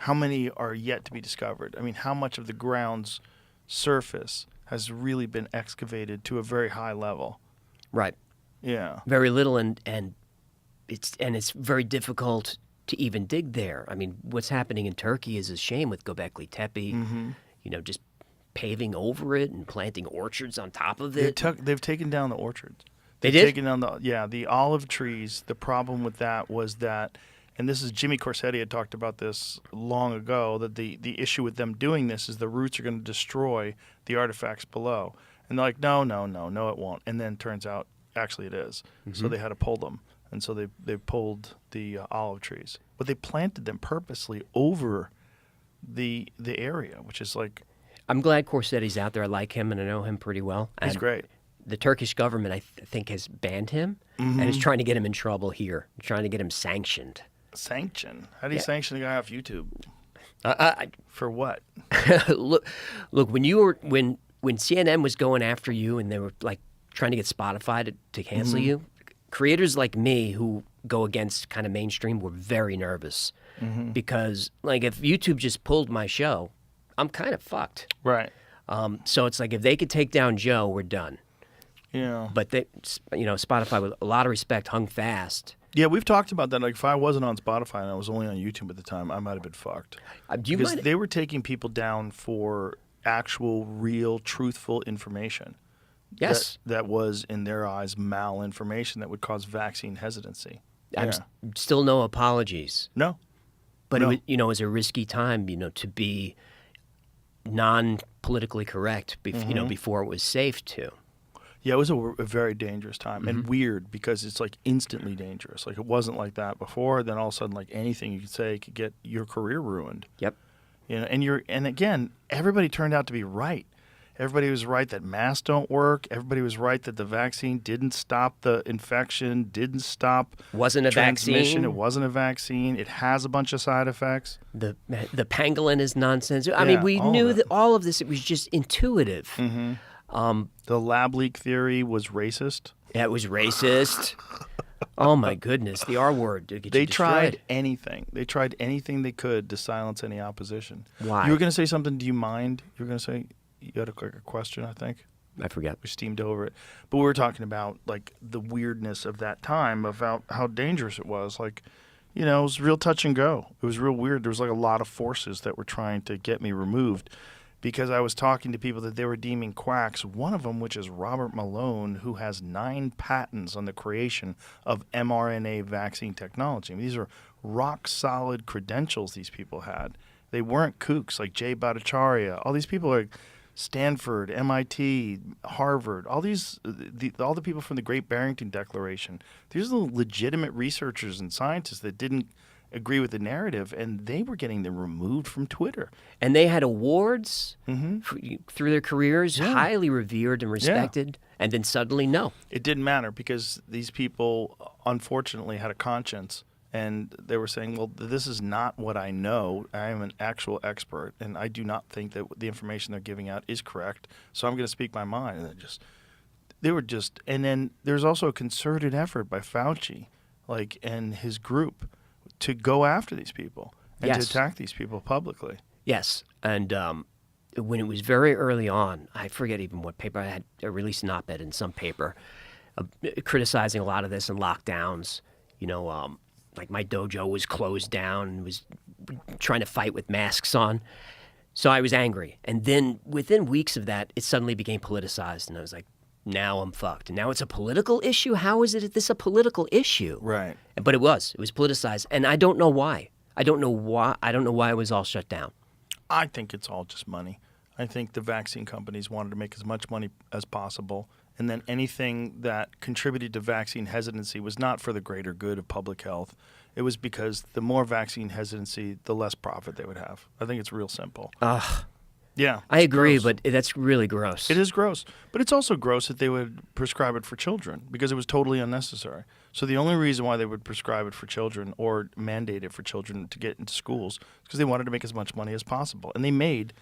how many are yet to be discovered? I mean, how much of the ground's surface has really been excavated to a very high level? Right. Yeah. Very little, and it's very difficult to even dig there. I mean, what's happening in Turkey is a shame with Göbekli Tepe. Just paving over it and planting orchards on top of it. They've taken down the orchards. They did? Taken down the olive trees. The problem with that was that, and this is Jimmy Corsetti had talked about this long ago, that the issue with them doing this is the roots are going to destroy the artifacts below. And they're like, no, it won't. And then turns out, actually it is. So they had to pull them. And so they pulled the olive trees. But they planted them purposely over the area, which is like... I'm glad Corsetti's out there. I like him, and I know him pretty well. He's great. The Turkish government, I think, has banned him and is trying to get him in trouble here, trying to get him sanctioned. Sanction? How do you sanction a guy off YouTube? For what? Look, when CNN was going after you and they were like trying to get Spotify to cancel you, creators like me who go against kind of mainstream were very nervous because, like, if YouTube just pulled my show, I'm kind of fucked. Right. So it's like if they could take down Joe, we're done. Yeah. But Spotify, with a lot of respect, hung fast. Yeah, we've talked about that. Like, if I wasn't on Spotify and I was only on YouTube at the time, I might have been fucked. Because they were taking people down for actual, real, truthful information. Yes. That was, in their eyes, malinformation that would cause vaccine hesitancy. Still no apologies. No. But it was a risky time, to be non-politically correct, before it was safe to. Yeah, it was a very dangerous time and weird because it's like instantly dangerous. Like, it wasn't like that before. Then all of a sudden, like, anything you could say could get your career ruined. Yep. And again, everybody turned out to be right. Everybody was right that masks don't work. Everybody was right that the vaccine didn't stop the infection, didn't stop wasn't a transmission. vaccine. It wasn't a vaccine. It has a bunch of side effects. The pangolin is nonsense. I mean, we knew that all of this. It was just intuitive. The lab leak theory was racist. Yeah, it was racist. Oh my goodness, the R word. They tried anything. They tried anything they could to silence any opposition. Why? You were going to say something. Do you mind? You were going to say you had a question, I think. I forget. We steamed over it. But we were talking about, like, the weirdness of that time, about how dangerous it was. Like, it was real touch and go. It was real weird. There was, like, a lot of forces that were trying to get me removed because I was talking to people that they were deeming quacks, one of them which is Robert Malone, who has 9 patents on the creation of mRNA vaccine technology. I mean, these are rock-solid credentials these people had. They weren't kooks like Jay Bhattacharya. All these people are Stanford, MIT, Harvard, all the people from the Great Barrington Declaration. These are the legitimate researchers and scientists that didn't agree with the narrative, and they were getting them removed from Twitter. And they had awards through their careers, highly revered and respected, and then suddenly, no. It didn't matter because these people, unfortunately, had a conscience. And they were saying, well, this is not what I know. I am an actual expert, and I do not think that the information they're giving out is correct. So I'm going to speak my mind. And and then there's also a concerted effort by Fauci, and his group, to go after these people and to attack these people publicly. Yes, and when it was very early on, I forget even what paper I had released an op-ed in some paper, criticizing a lot of this and lockdowns. Like, my dojo was closed down and was trying to fight with masks on. So I was angry. And then within weeks of that, it suddenly became politicized. And I was like, now I'm fucked. And now it's a political issue? How is this a political issue? Right. But it was politicized. And I don't know why. I don't know why it was all shut down. I think it's all just money. I think the vaccine companies wanted to make as much money as possible. And then anything that contributed to vaccine hesitancy was not for the greater good of public health. It was because the more vaccine hesitancy, the less profit they would have. I think it's real simple. Ugh. Yeah. I agree, but that's really gross. It is gross. But it's also gross that they would prescribe it for children because it was totally unnecessary. So the only reason why they would prescribe it for children or mandate it for children to get into schools is because they wanted to make as much money as possible. And they made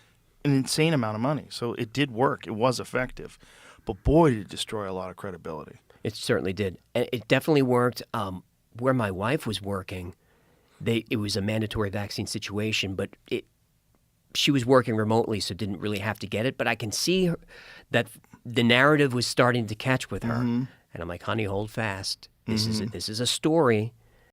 an insane amount of money. So it did work. It was effective. But boy, did it destroy a lot of credibility. It certainly did. And it definitely worked. Where my wife was working, it was a mandatory vaccine situation, but she was working remotely, so didn't really have to get it. But I can see that the narrative was starting to catch with her, and I'm like, honey, hold fast. This is a story.